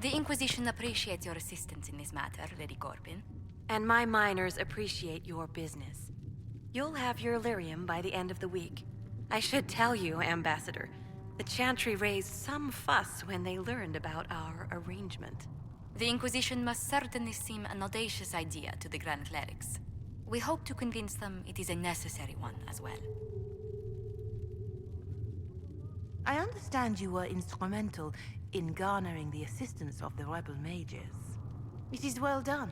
The Inquisition appreciates your assistance in this matter, Lady Corbin. And my miners appreciate your business. You'll have your lyrium by the end of the week. I should tell you, Ambassador, the Chantry raised some fuss when they learned about our arrangement. The Inquisition must certainly seem an audacious idea to the Grand Clerics. We hope to convince them it is a necessary one as well. I understand you were instrumental in garnering the assistance of the rebel mages. It is well done.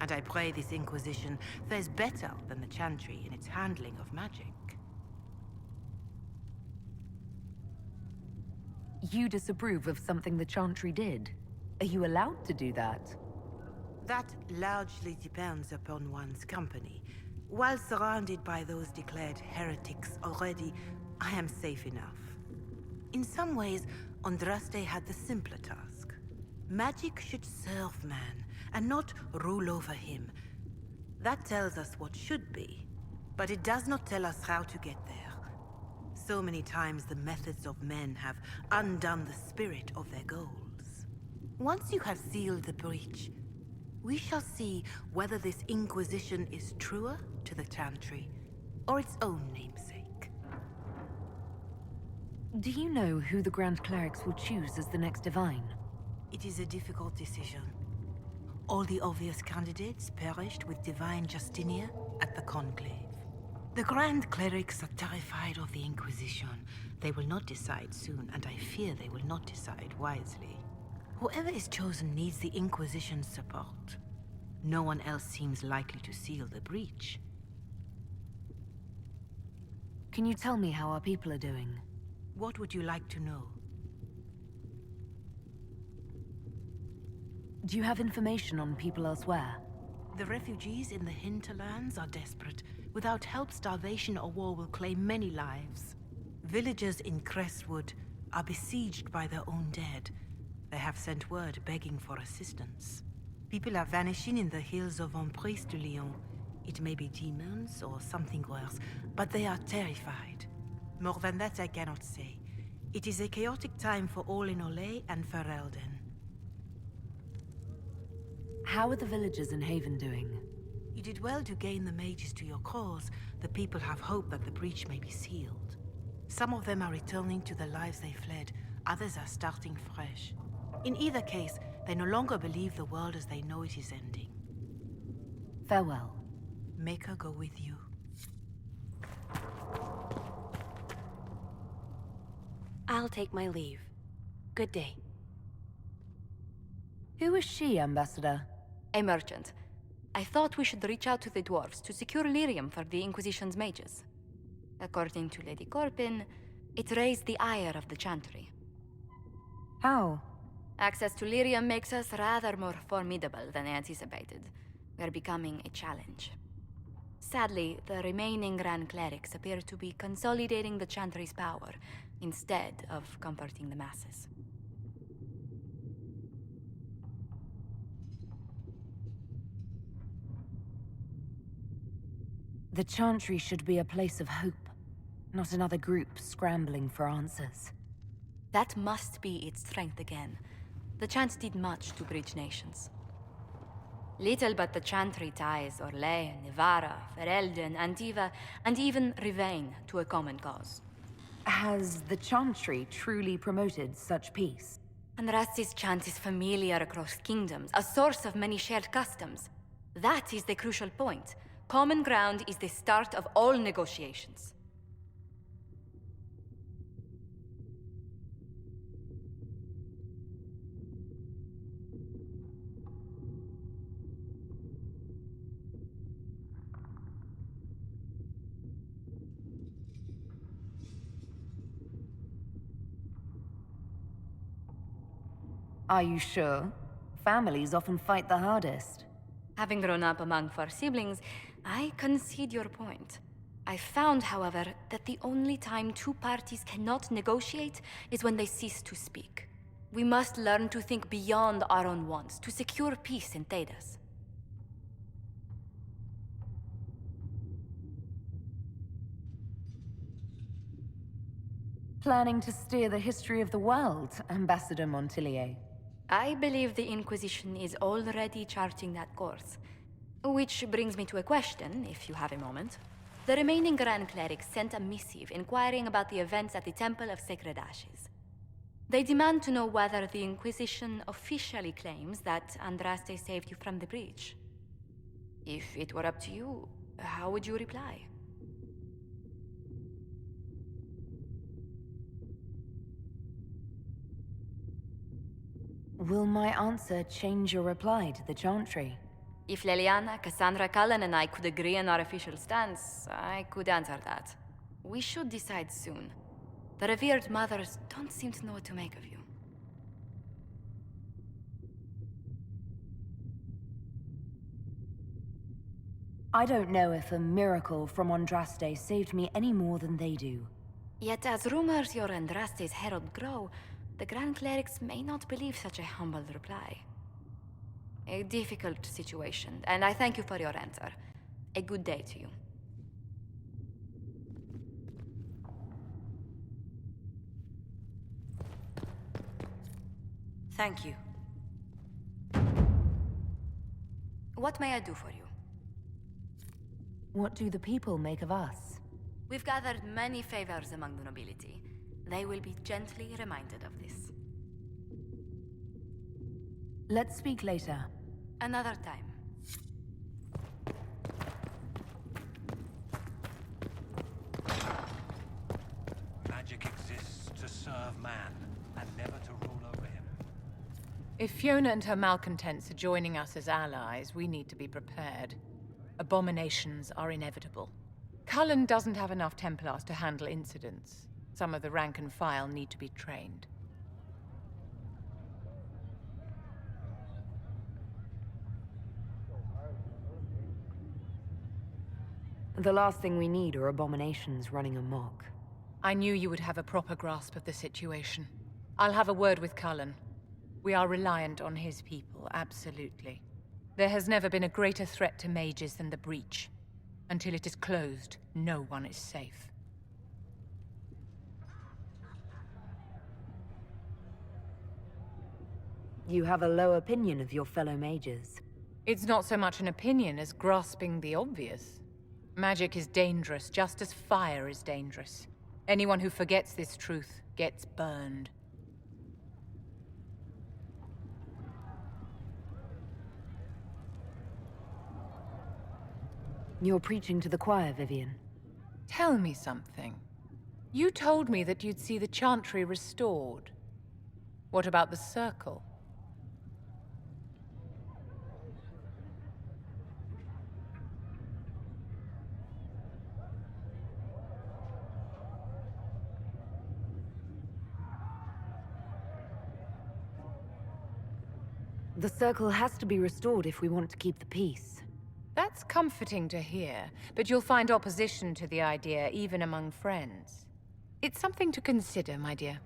And I pray this Inquisition fares better than the Chantry in its handling of magic. You disapprove of something the Chantry did. Are you allowed to do that? That largely depends upon one's company. While surrounded by those declared heretics already, I am safe enough. In some ways, Andraste had the simpler task. Magic should serve man, and not rule over him. That tells us what should be, but it does not tell us how to get there. So many times the methods of men have undone the spirit of their goals. Once you have sealed the breach, we shall see whether this Inquisition is truer to the Chantry, or its own namesake. Do you know who the Grand Clerics will choose as the next Divine? It is a difficult decision. All the obvious candidates perished with Divine Justinia at the Conclave. The Grand Clerics are terrified of the Inquisition. They will not decide soon, and I fear they will not decide wisely. Whoever is chosen needs the Inquisition's support. No one else seems likely to seal the breach. Can you tell me how our people are doing? What would you like to know? Do you have information on people elsewhere? The refugees in the hinterlands are desperate. Without help, starvation or war will claim many lives. Villagers in Crestwood are besieged by their own dead. They have sent word begging for assistance. People are vanishing in the hills of Emprise de Lyon. It may be demons or something worse, but they are terrified. More than that I cannot say. It is a chaotic time for all in Olay and Ferelden. How are the villagers in Haven doing? You did well to gain the mages to your cause. The people have hope that the breach may be sealed. Some of them are returning to the lives they fled. Others are starting fresh. In either case, they no longer believe the world as they know it is ending. Farewell. Make her go with you. I'll take my leave. Good day. Who is she, Ambassador? A merchant. I thought we should reach out to the dwarves to secure lyrium for the Inquisition's mages. According to Lady Corbin, it raised the ire of the Chantry. How? Access to lyrium makes us rather more formidable than anticipated. We're becoming a challenge. Sadly, the remaining Grand Clerics appear to be consolidating the Chantry's power, instead of comforting the masses. The Chantry should be a place of hope, not another group scrambling for answers. That must be its strength again. The Chants did much to bridge nations. Little but the Chantry ties Orlais, Nevarra, Ferelden, Antiva, and even Rivain to a common cause. Has the Chantry truly promoted such peace? Andraste's chant is familiar across kingdoms, a source of many shared customs. That is the crucial point. Common ground is the start of all negotiations. Are you sure? Families often fight the hardest. Having grown up among four siblings, I concede your point. I found, however, that the only time two parties cannot negotiate is when they cease to speak. We must learn to think beyond our own wants to secure peace in Thedas. Planning to steer the history of the world, Ambassador Montillier? I believe the Inquisition is already charting that course. Which brings me to a question, if you have a moment. The remaining Grand Clerics sent a missive inquiring about the events at the Temple of Sacred Ashes. They demand to know whether the Inquisition officially claims that Andraste saved you from the breach. If it were up to you, how would you reply? Will my answer change your reply to the Chantry? If Leliana, Cassandra, Cullen, and I could agree on our official stance, I could answer that. We should decide soon. The revered mothers don't seem to know what to make of you. I don't know if a miracle from Andraste saved me any more than they do. Yet as rumors your Andraste's herald grow, the Grand Clerics may not believe such a humble reply. A difficult situation, and I thank you for your answer. A good day to you. Thank you. What may I do for you? What do the people make of us? We've gathered many favors among the nobility. They will be gently reminded of this. Let's speak later. Another time. Magic exists to serve man, and never to rule over him. If Fiona and her malcontents are joining us as allies, we need to be prepared. Abominations are inevitable. Cullen doesn't have enough Templars to handle incidents. Some of the rank and file need to be trained. The last thing we need are abominations running amok. I knew you would have a proper grasp of the situation. I'll have a word with Cullen. We are reliant on his people, absolutely. There has never been a greater threat to mages than the breach. Until it is closed, no one is safe. You have a low opinion of your fellow mages. It's not so much an opinion as grasping the obvious. Magic is dangerous, just as fire is dangerous. Anyone who forgets this truth gets burned. You're preaching to the choir, Vivian. Tell me something. You told me that you'd see the Chantry restored. What about the Circle? The Circle has to be restored if we want to keep the peace. That's comforting to hear, but you'll find opposition to the idea even among friends. It's something to consider, my dear.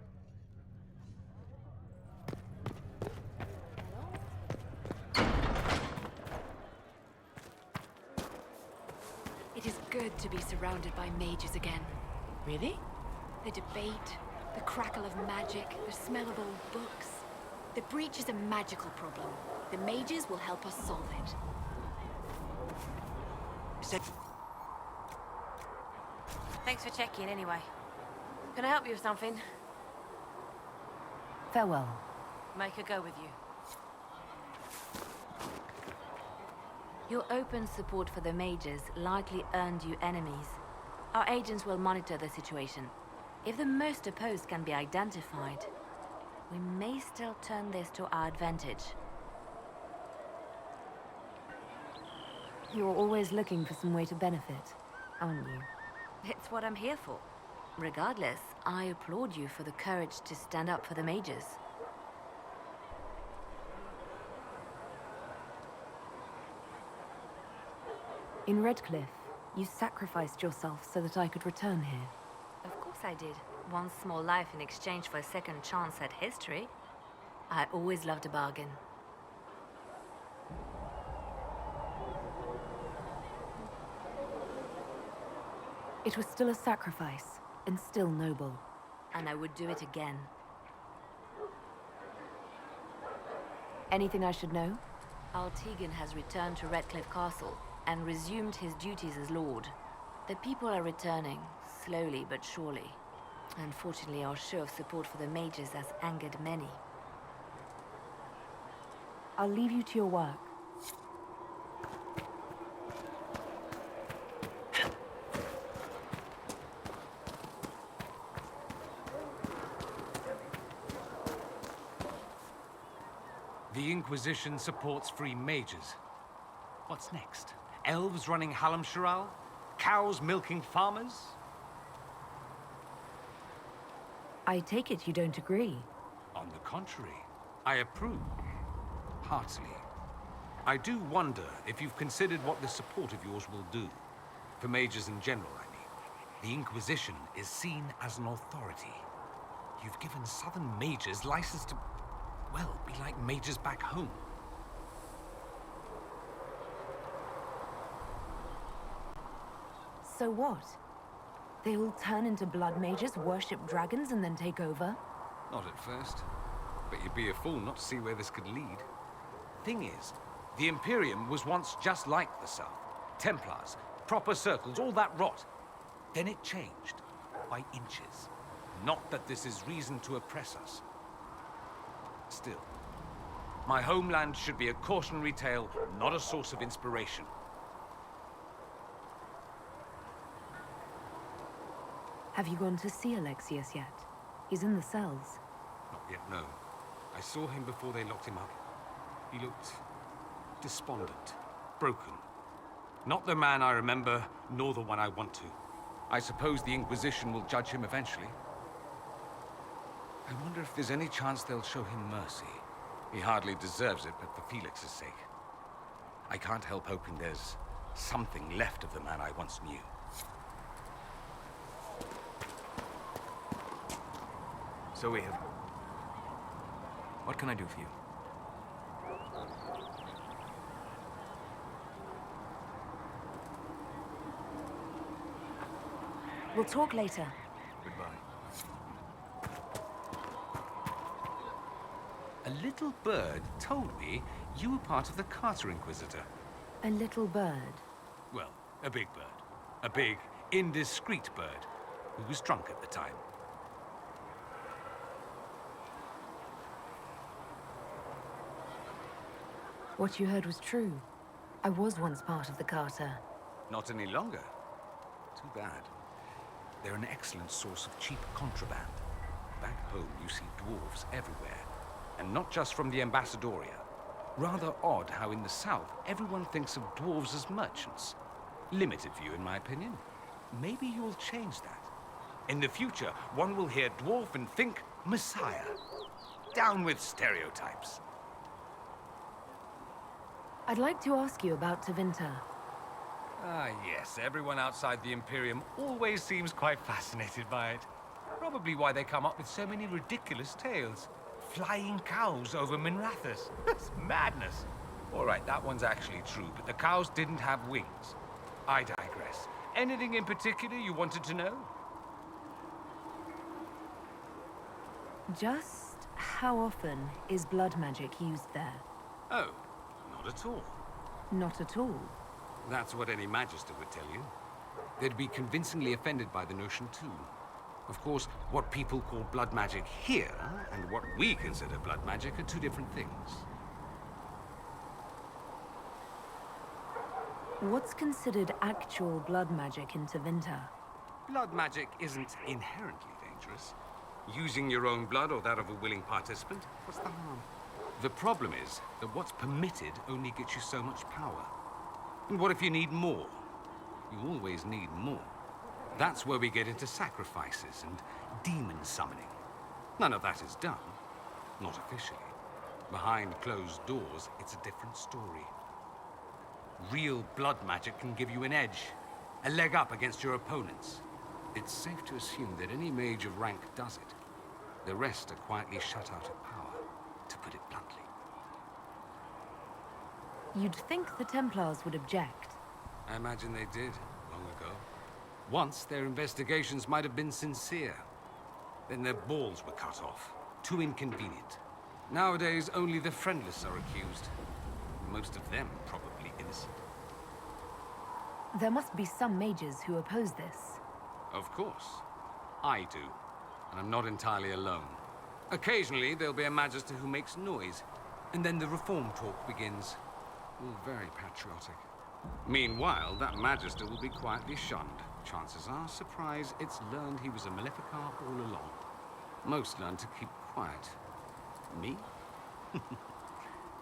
It is good to be surrounded by mages again. Really? The debate, the crackle of magic, the smell of old books. The breach is a magical problem. The mages will help us solve it. Thanks for checking anyway. Can I help you with something? Farewell. Make a go with you. Your open support for the mages likely earned you enemies. Our agents will monitor the situation. If the most opposed can be identified, we may still turn this to our advantage. You're always looking for some way to benefit, aren't you? It's what I'm here for. Regardless, I applaud you for the courage to stand up for the mages. In Redcliffe, you sacrificed yourself so that I could return here. Of course I did. One small life in exchange for a second chance at history. I always loved a bargain. It was still a sacrifice, and still noble. And I would do it again. Anything I should know? Altegan has returned to Redcliffe Castle and resumed his duties as Lord. The people are returning, slowly but surely. Unfortunately, our show of support for the mages has angered many. I'll leave you to your work. The Inquisition supports free mages. What's next? Elves running Halamsharal? Cows milking farmers? I take it you don't agree. On the contrary, I approve. Heartily. I do wonder if you've considered what this support of yours will do. For mages in general, I mean. The Inquisition is seen as an authority. You've given southern mages license to, well, be like mages back home. So what? They all turn into blood mages, worship dragons, and then take over? Not at first. But you'd be a fool not to see where this could lead. Thing is, the Imperium was once just like the South. Templars, proper circles, all that rot. Then it changed. By inches. Not that this is reason to oppress us. Still, my homeland should be a cautionary tale, not a source of inspiration. Have you gone to see Alexius yet? He's in the cells. Not yet, no. I saw him before they locked him up. He looked despondent, broken. Not the man I remember, nor the one I want to. I suppose the Inquisition will judge him eventually. I wonder if there's any chance they'll show him mercy. He hardly deserves it, but for Felix's sake. I can't help hoping there's something left of the man I once knew. So we have... What can I do for you? We'll talk later. Goodbye. A little bird told me you were part of the Carter Inquisitor. A little bird. Well, a big bird. A big, indiscreet bird who was drunk at the time. What you heard was true. I was once part of the Carter. Not any longer. Too bad. They're an excellent source of cheap contraband. Back home, you see dwarves everywhere. And not just from the Ambassadoria. Rather odd how in the south, everyone thinks of dwarves as merchants. Limited view, in my opinion. Maybe you'll change that. In the future, one will hear dwarf and think Messiah. Down with stereotypes. I'd like to ask you about Tevinter. Ah, yes. Everyone outside the Imperium always seems quite fascinated by it. Probably why they come up with so many ridiculous tales. Flying cows over Minrathous. That's madness. All right, that one's actually true, but the cows didn't have wings. I digress. Anything in particular you wanted to know? Just how often is blood magic used there? Oh, not at all. Not at all. That's what any Magister would tell you. They'd be convincingly offended by the notion, too. Of course, what people call blood magic here, and what we consider blood magic, are two different things. What's considered actual blood magic in Tevinter? Blood magic isn't inherently dangerous. Using your own blood or that of a willing participant, what's the harm? The problem is that what's permitted only gets you so much power. And what if you need more? You always need more. That's where we get into sacrifices and demon summoning. None of that is done. Not officially. Behind closed doors, it's a different story. Real blood magic can give you an edge, a leg up against your opponents. It's safe to assume that any mage of rank does it. The rest are quietly shut out of power, to put it bluntly. You'd think the Templars would object. I imagine they did, long ago. Once, their investigations might have been sincere. Then their balls were cut off. Too inconvenient. Nowadays, only the friendless are accused. Most of them probably innocent. There must be some mages who oppose this. Of course. I do. And I'm not entirely alone. Occasionally, there'll be a Magister who makes noise, and then the reform talk begins. All very patriotic. Meanwhile, that Magister will be quietly shunned. Chances are, surprise, it's learned he was a Maleficar all along. Most learn to keep quiet. Me?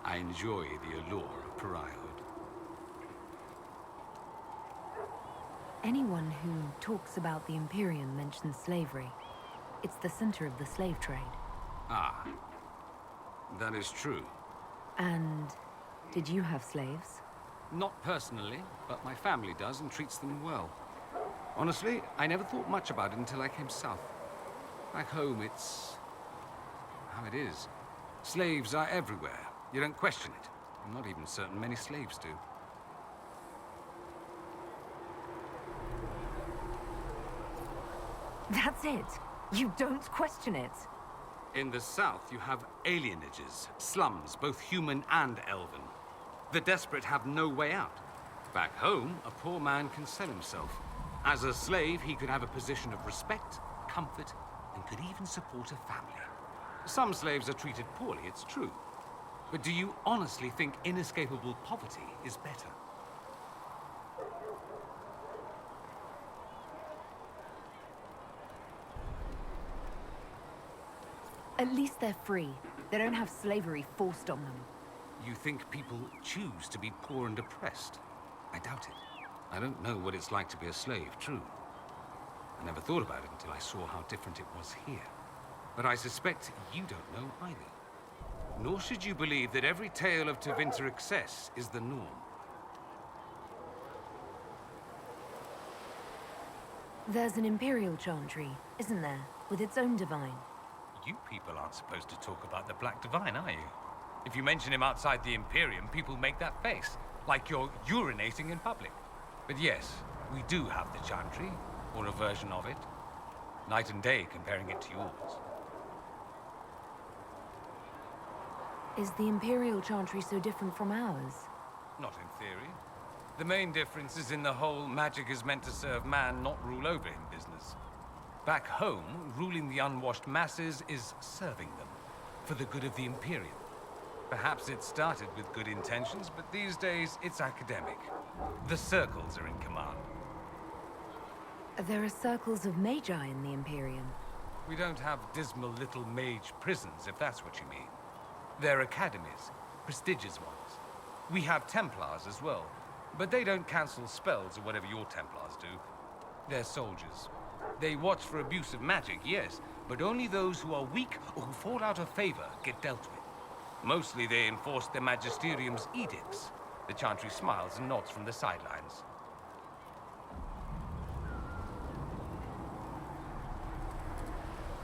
I enjoy the allure of pariahhood. Anyone who talks about the Imperium mentions slavery. It's the center of the slave trade. Ah. That is true. And did you have slaves? Not personally, but my family does and treats them well. Honestly, I never thought much about it until I came south. Back home, it's how it is. Slaves are everywhere. You don't question it. I'm not even certain many slaves do. That's it. You don't question it. In the south, you have alienages, slums, both human and elven. The desperate have no way out. Back home, a poor man can sell himself. As a slave, he could have a position of respect, comfort, and could even support a family. Some slaves are treated poorly, it's true. But do you honestly think inescapable poverty is better? At least they're free. They don't have slavery forced on them. You think people choose to be poor and oppressed? I doubt it. I don't know what it's like to be a slave, true. I never thought about it until I saw how different it was here. But I suspect you don't know either. Nor should you believe that every tale of Tevinter excess is the norm. There's an Imperial Chantry, isn't there? With its own divine. You people aren't supposed to talk about the Black Divine, are you? If you mention him outside the Imperium, people make that face, like you're urinating in public. But yes, we do have the Chantry, or a version of it. Night and day comparing it to yours. Is the Imperial Chantry so different from ours? Not in theory. The main difference is in the whole magic is meant to serve man, not rule over him business. Back home, ruling the unwashed masses is serving them, for the good of the Imperium. Perhaps it started with good intentions, but these days it's academic. The circles are in command. There are circles of magi in the Imperium. We don't have dismal little mage prisons, if that's what you mean. They're academies, prestigious ones. We have Templars as well, but they don't cancel spells or whatever your Templars do. They're soldiers. They watch for abuse of magic, yes, but only those who are weak or who fall out of favor get dealt with. Mostly they enforce the Magisterium's edicts. The Chantry smiles and nods from the sidelines.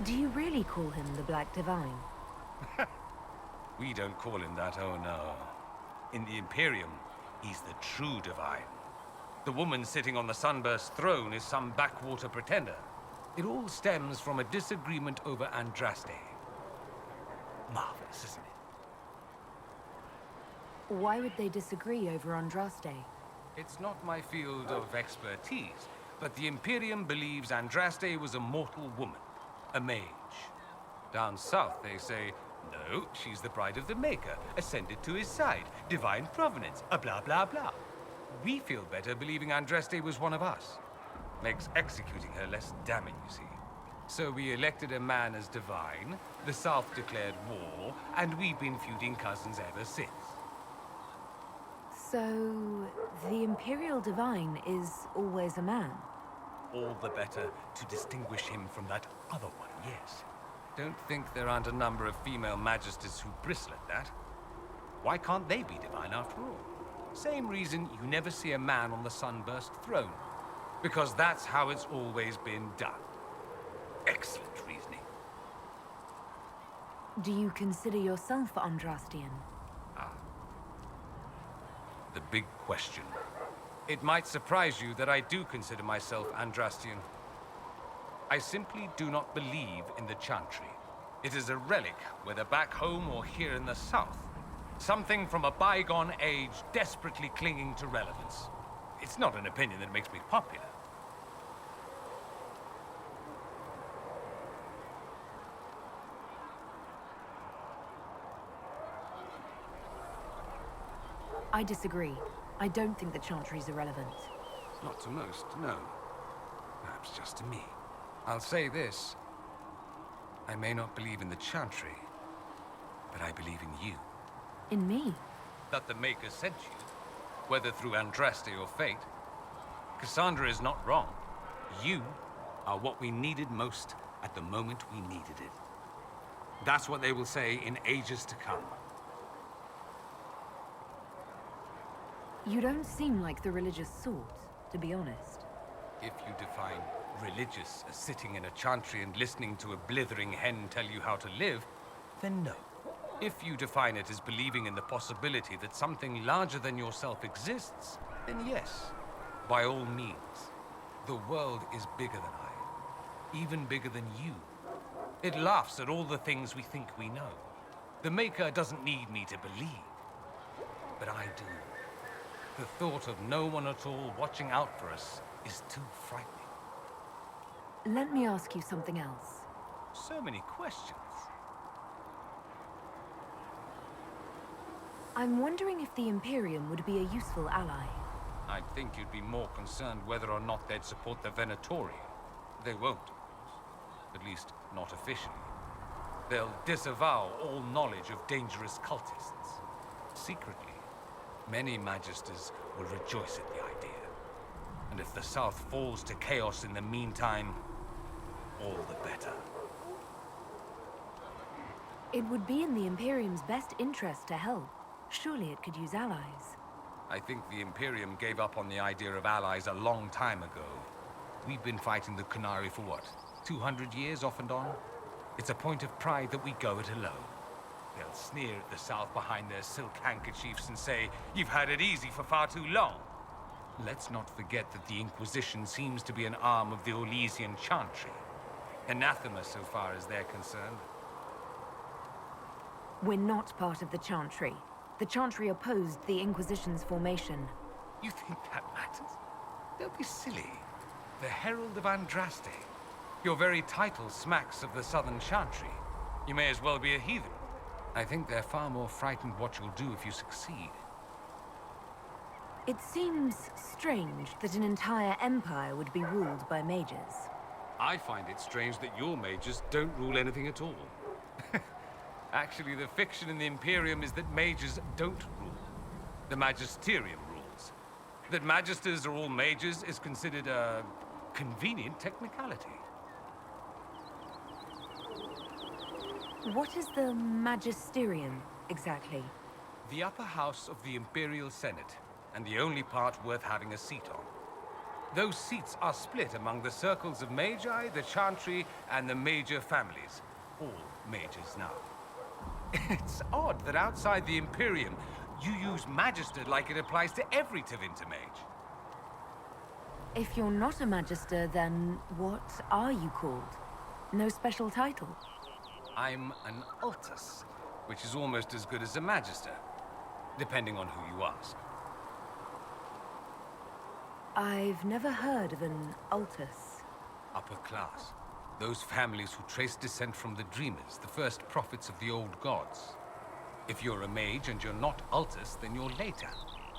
Do you really call him the Black Divine? We don't call him that, oh no. In the Imperium, he's the true divine. The woman sitting on the Sunburst throne is some backwater pretender. It all stems from a disagreement over Andraste. Marvelous, isn't it? Why would they disagree over Andraste? It's not my field of expertise, but the Imperium believes Andraste was a mortal woman, a mage. Down south, they say, no, she's the bride of the Maker, ascended to his side, divine provenance, a blah blah blah. We feel better believing Andraste was one of us. Makes executing her less damning, you see. So we elected a man as divine, the South declared war, and we've been feuding cousins ever since. So, the Imperial Divine is always a man? All the better to distinguish him from that other one, yes. Don't think there aren't a number of female magisters who bristle at that. Why can't they be divine after all? Same reason you never see a man on the Sunburst throne. Because that's how it's always been done. Excellent reasoning. Do you consider yourself Andrastian? The big question. It might surprise you that I do consider myself Andrastian. I simply do not believe in the Chantry. It is a relic, whether back home or here in the south. Something from a bygone age desperately clinging to relevance. It's not an opinion that makes me popular. I disagree. I don't think the Chantry's irrelevant. Not to most, no. Perhaps just to me. I'll say this. I may not believe in the Chantry, but I believe in you. In me? That the Maker sent you, whether through Andraste or fate. Cassandra is not wrong. You are what we needed most at the moment we needed it. That's what they will say in ages to come. You don't seem like the religious sort, to be honest. If you define religious as sitting in a chantry and listening to a blithering hen tell you how to live, then no. If you define it as believing in the possibility that something larger than yourself exists, then yes, by all means. The world is bigger than I, even bigger than you. It laughs at all the things we think we know. The Maker doesn't need me to believe, but I do. The thought of no one at all watching out for us is too frightening. Let me ask you something else. So many questions. I'm wondering if the Imperium would be a useful ally. I'd think you'd be more concerned whether or not they'd support the Venatori. They won't. At least, not officially. They'll disavow all knowledge of dangerous cultists. Secretly, many Magisters will rejoice at the idea. And if the South falls to chaos in the meantime, all the better. It would be in the Imperium's best interest to help. Surely it could use allies. I think the Imperium gave up on the idea of allies a long time ago. We've been fighting the Qunari for what, 200 years off and on? It's a point of pride that we go it alone. They'll sneer at the South behind their silk handkerchiefs and say, "You've had it easy for far too long." Let's not forget that the Inquisition seems to be an arm of the Orlesian Chantry. Anathema so far as they're concerned. We're not part of the Chantry. The Chantry opposed the Inquisition's formation. You think that matters? Don't be silly. The Herald of Andraste. Your very title smacks of the Southern Chantry. You may as well be a heathen. I think they're far more frightened what you'll do if you succeed. It seems strange that an entire empire would be ruled by mages. I find it strange that your mages don't rule anything at all. Actually, the fiction in the Imperium is that mages don't rule. The Magisterium rules. That Magisters are all mages is considered a convenient technicality. What is the Magisterium, exactly? The upper house of the Imperial Senate, and the only part worth having a seat on. Those seats are split among the circles of Magi, the Chantry, and the major families. All mages now. It's odd that outside the Imperium, you use Magister like it applies to every Tevinter mage. If you're not a Magister, then what are you called? No special title? I'm an Altus, which is almost as good as a Magister, depending on who you ask. I've never heard of an Altus. Upper class. Those families who trace descent from the Dreamers, the first prophets of the old gods. If you're a mage and you're not Altus, then you're later,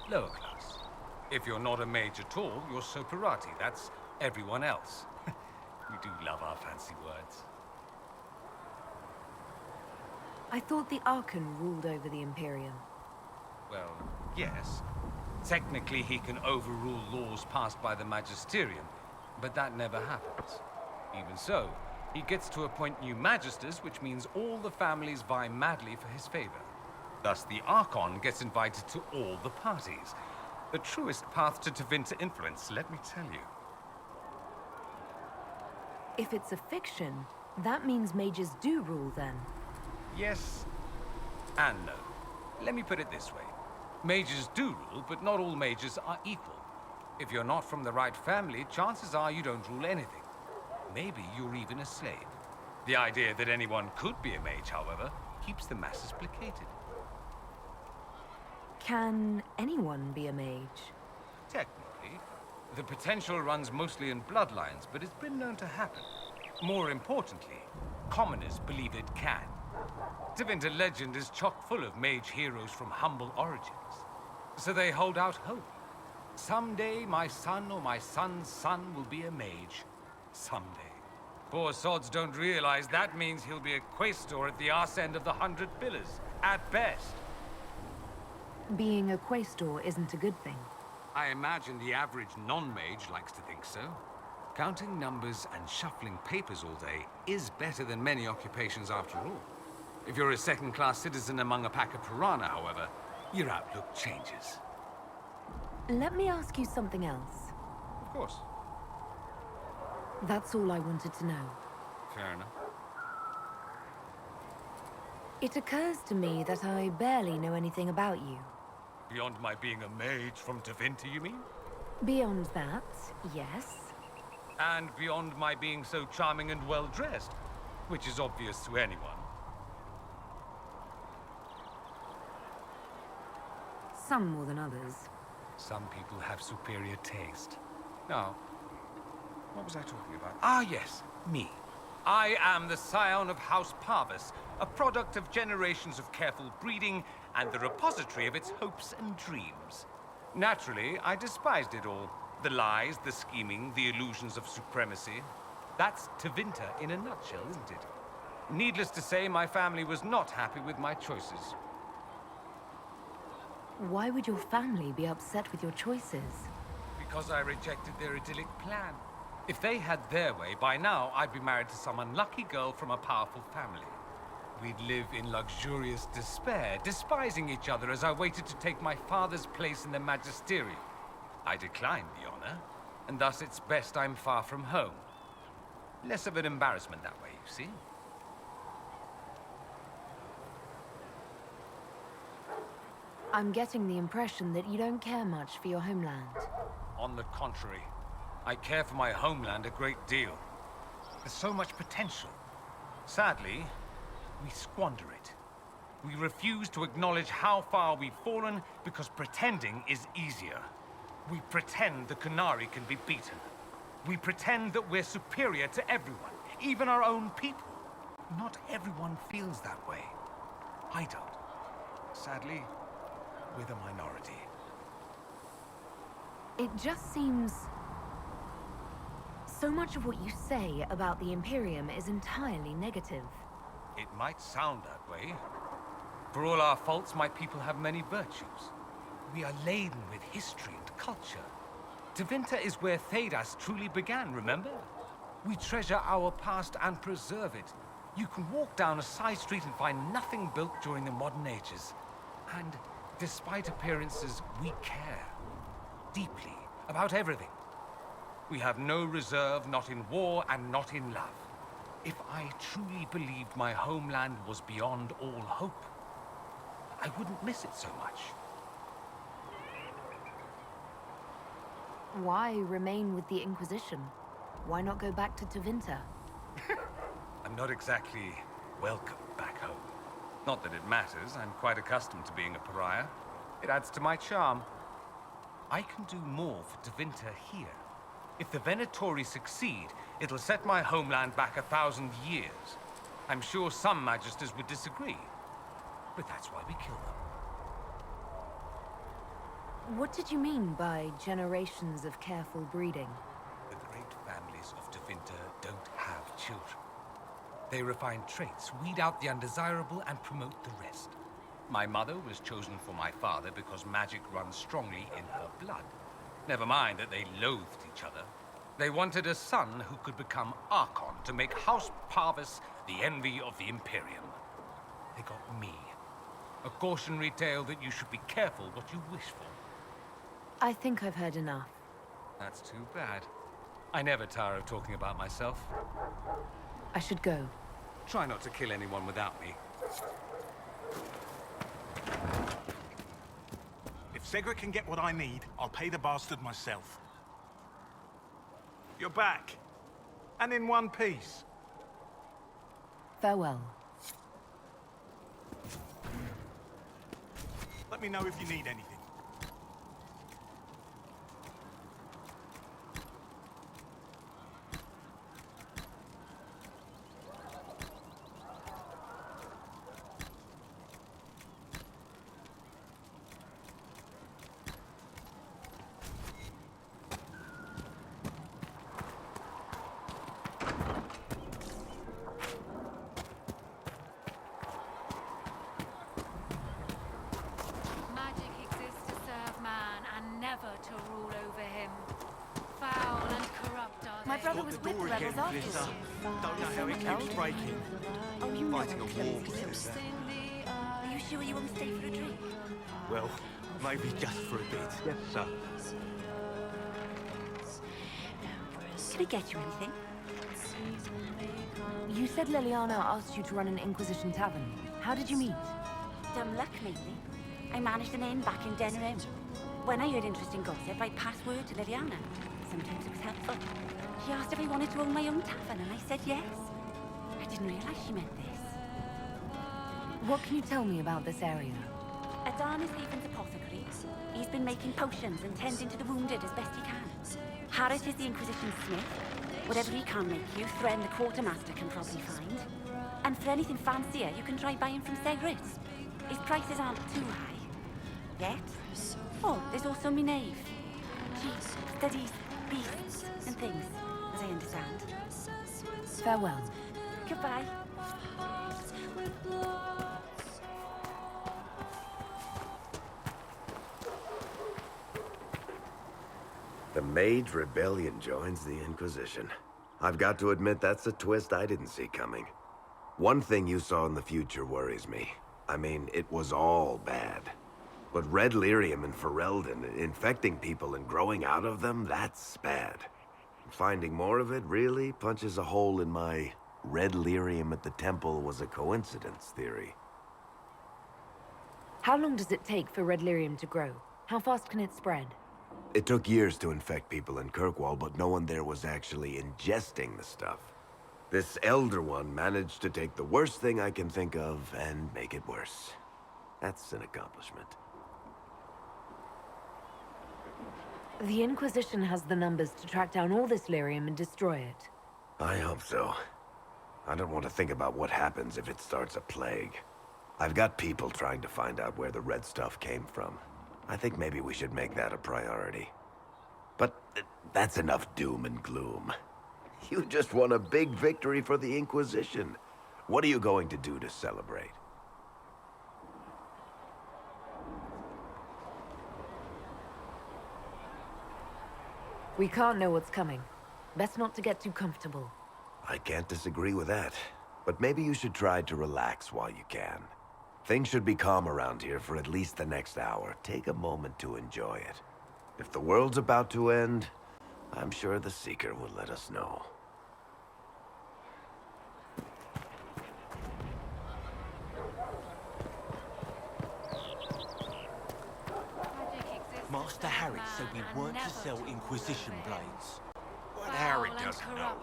lower class. If you're not a mage at all, you're Soperati. That's everyone else. We do love our fancy words. I thought the Archon ruled over the Imperium. Well, yes. Technically, he can overrule laws passed by the Magisterium, but that never happens. Even so, he gets to appoint new Magisters, which means all the families vie madly for his favor. Thus, the Archon gets invited to all the parties. The truest path to Tevinter influence, let me tell you. If it's a fiction, that means mages do rule then. Yes and no. Let me put it this way. Mages do rule, but not all mages are equal. If you're not from the right family, chances are you don't rule anything. Maybe you're even a slave. The idea that anyone could be a mage, however, keeps the masses placated. Can anyone be a mage? Technically, the potential runs mostly in bloodlines, but it's been known to happen. More importantly, commoners believe it can. Tevinter legend is chock full of mage heroes from humble origins. So they hold out hope. Someday my son or my son's son will be a mage. Someday. Poor sods don't realize that means he'll be a quaestor at the arse end of the 100 Pillars, at best. Being a quaestor isn't a good thing. I imagine the average non-mage likes to think so. Counting numbers and shuffling papers all day is better than many occupations after all. If you're a second-class citizen among a pack of piranha, however, your outlook changes. Let me ask you something else. Of course. That's all I wanted to know. Fair enough. It occurs to me that I barely know anything about you. Beyond my being a mage from Tevinter, you mean? Beyond that, yes. And beyond my being so charming and well-dressed, which is obvious to anyone. Some more than others. Some people have superior taste. Now, what was I talking about? Ah, yes, me. I am the scion of House Parvis, a product of generations of careful breeding and the repository of its hopes and dreams. Naturally, I despised it all. The lies, the scheming, the illusions of supremacy. That's Tevinter in a nutshell, isn't it? Needless to say, my family was not happy with my choices. Why would your family be upset with your choices? Because I rejected their idyllic plan. If they had their way, by now I'd be married to some unlucky girl from a powerful family. We'd live in luxurious despair, despising each other as I waited to take my father's place in the magisterium. I declined the honor, and thus it's best I'm far from home. Less of an embarrassment that way, you see. I'm getting the impression that you don't care much for your homeland. On the contrary, I care for my homeland a great deal. There's so much potential. Sadly, we squander it. We refuse to acknowledge how far we've fallen because pretending is easier. We pretend the Qunari can be beaten. We pretend that we're superior to everyone, even our own people. Not everyone feels that way. I don't. Sadly, we're the minority. It just seems... so much of what you say about the Imperium is entirely negative. It might sound that way. For all our faults, my people have many virtues. We are laden with history and culture. Tevinter is where Thedas truly began, remember? We treasure our past and preserve it. You can walk down a side street and find nothing built during the modern ages. And despite appearances, we care. Deeply. About everything. We have no reserve, not in war and not in love. If I truly believed my homeland was beyond all hope, I wouldn't miss it so much. Why remain with the Inquisition? Why not go back to Tevinter? I'm not exactly welcome back home. Not that it matters, I'm quite accustomed to being a pariah. It adds to my charm. I can do more for Tevinter here. If the Venatori succeed, it'll set my homeland back 1,000 years. I'm sure some magisters would disagree, but that's why we kill them. What did you mean by generations of careful breeding? The great families of Tevinter don't have children. They refine traits, weed out the undesirable, and promote the rest. My mother was chosen for my father because magic runs strongly in her blood. Never mind that they loathed each other. They wanted a son who could become Archon to make House Parvis the envy of the Imperium. They got me. A cautionary tale that you should be careful what you wish for. I think I've heard enough. That's too bad. I never tire of talking about myself. I should go. Try not to kill anyone without me. If Segra can get what I need, I'll pay the bastard myself. You're back. And in one piece. Farewell. Let me know if you need anything. Magic exists to serve man and never to rule over him. Foul and corrupt are My they. brother was with the rebels after you. Don't know how it keeps breaking. Oh, you Fighting a war. Are you sure you want to stay for a drink? Well, maybe just for a bit. Yes, sir. Can I get you anything? You said Leliana asked you to run an Inquisition tavern. How did you meet? Dumb luck, mainly. I managed an inn back in Denerim. When I heard interesting gossip, I'd pass word to Leliana. Sometimes it was helpful. She asked if I wanted to own my own tavern, and I said yes. I didn't realize she meant this. What can you tell me about this area? Adan is Haven's apothecary. He's been making potions and tending to the wounded as best he can. Harris is the Inquisition smith. Whatever he can make you, Thren the quartermaster can probably find. And for anything fancier, you can try buying from Segris. His prices aren't too high. Yet. Oh, there's also Minave. She studies beasts and things, as I understand. Farewell. Goodbye. The Mage Rebellion joins the Inquisition. I've got to admit that's a twist I didn't see coming. One thing you saw in the future worries me. I mean, it was all bad. But Red Lyrium and Ferelden, infecting people and growing out of them, that's bad. Finding more of it really punches a hole in my Red Lyrium at the temple was a coincidence theory. How long does it take for Red Lyrium to grow? How fast can it spread? It took years to infect people in Kirkwall, but no one there was actually ingesting the stuff. This Elder One managed to take the worst thing I can think of and make it worse. That's an accomplishment. The Inquisition has the numbers to track down all this lyrium and destroy it. I hope so. I don't want to think about what happens if it starts a plague. I've got people trying to find out where the red stuff came from. I think maybe we should make that a priority. But that's enough doom and gloom. You just won a big victory for the Inquisition. What are you going to do to celebrate? We can't know what's coming. Best not to get too comfortable. I can't disagree with that. But maybe you should try to relax while you can. Things should be calm around here for at least the next hour. Take a moment to enjoy it. If the world's about to end, I'm sure the Seeker will let us know. Master Harry said we weren't to sell Inquisition blades. What Harry doesn't know.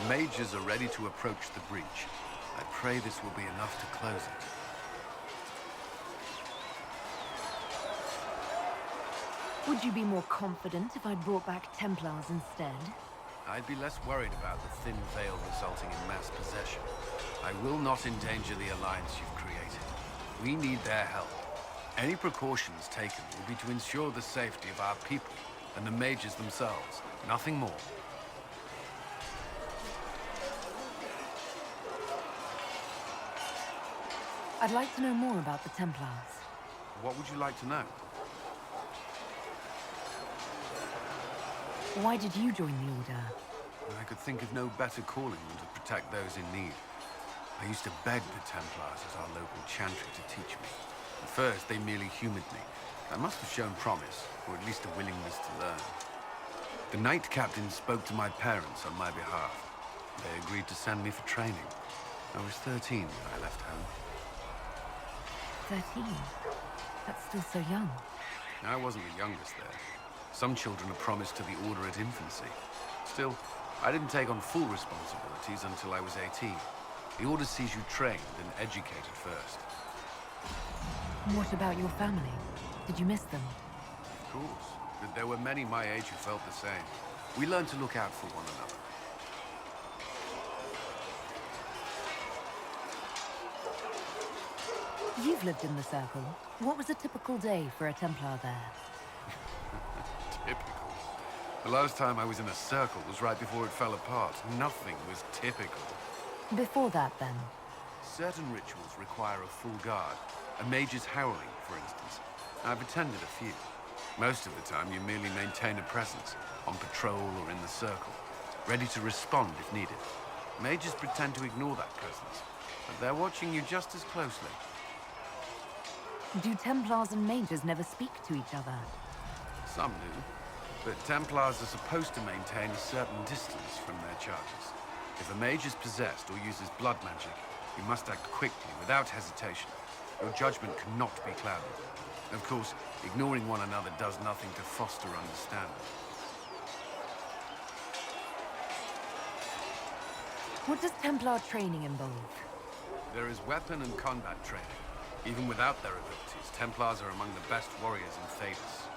The mages are ready to approach the breach. I pray this will be enough to close it. Would you be more confident if I brought back Templars instead? I'd be less worried about the thin veil resulting in mass possession. I will not endanger the alliance you've created. We need their help. Any precautions taken will be to ensure the safety of our people and the mages themselves. Nothing more. I'd like to know more about the Templars. What would you like to know? Why did you join the Order? I could think of no better calling than to protect those in need. I used to beg the Templars at our local chantry to teach me. At first, they merely humored me. I must have shown promise, or at least a willingness to learn. The Knight Captain spoke to my parents on my behalf. They agreed to send me for training. I was 13 when I left home. 13? That's still so young. I wasn't the youngest there. Some children are promised to the Order at infancy. Still, I didn't take on full responsibilities until I was 18. The Order sees you trained and educated first. What about your family? Did you miss them? Of course. But there were many my age who felt the same. We learned to look out for one another. You've lived in the Circle. What was a typical day for a Templar there? Typical. The last time I was in a circle was right before it fell apart. Nothing was typical. Before that, then? Certain rituals require a full guard. A mage's howling, for instance. I've attended a few. Most of the time, you merely maintain a presence, on patrol or in the circle, ready to respond if needed. Mages pretend to ignore that presence, but they're watching you just as closely. Do Templars and mages never speak to each other? Some do, but Templars are supposed to maintain a certain distance from their charges. If a mage is possessed or uses blood magic, you must act quickly, without hesitation. Your judgment cannot be clouded. Of course, ignoring one another does nothing to foster understanding. What does Templar training involve? There is weapon and combat training. Even without their abilities, Templars are among the best warriors in Thedas.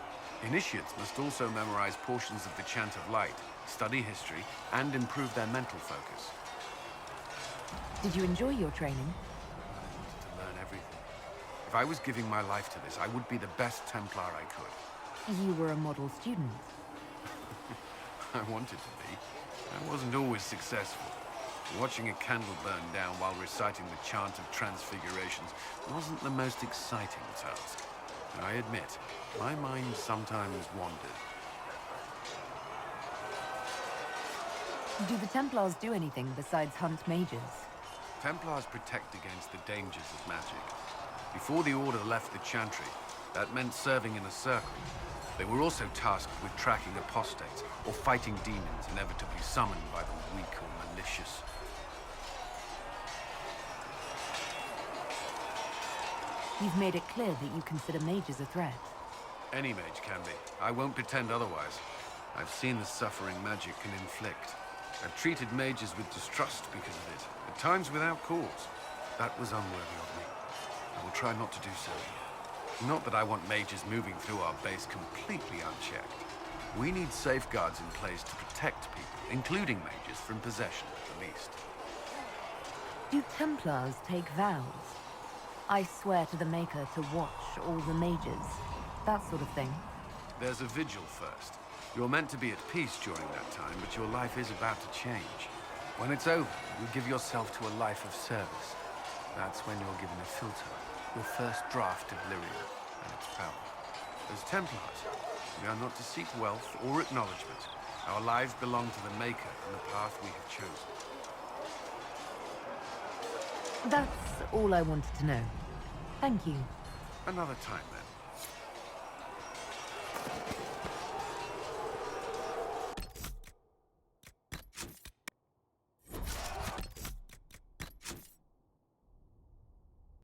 Initiates must also memorize portions of the Chant of Light, study history, and improve their mental focus. Did you enjoy your training? I wanted to learn everything. If I was giving my life to this, I would be the best Templar I could. You were a model student. I wanted to be. I wasn't always successful. Watching a candle burn down while reciting the Chant of Transfigurations wasn't the most exciting task. And I admit, my mind sometimes wandered. Do the Templars do anything besides hunt mages? Templars protect against the dangers of magic. Before the Order left the Chantry, that meant serving in a circle. They were also tasked with tracking apostates or fighting demons inevitably summoned by the weak or malicious. You've made it clear that you consider mages a threat. Any mage can be. I won't pretend otherwise. I've seen the suffering magic can inflict. I've treated mages with distrust because of it, at times without cause. That was unworthy of me. I will try not to do so here. Not that I want mages moving through our base completely unchecked. We need safeguards in place to protect people, including mages, from possession at the least. Do Templars take vows? I swear to the Maker to watch all the mages. That sort of thing. There's a vigil first. You're meant to be at peace during that time, but your life is about to change. When it's over, you give yourself to a life of service. That's when you're given a filter, your first draft of Lyrium and its power. As Templars, we are not to seek wealth or acknowledgement. Our lives belong to the Maker and the path we have chosen. That's all I wanted to know. Thank you. Another time,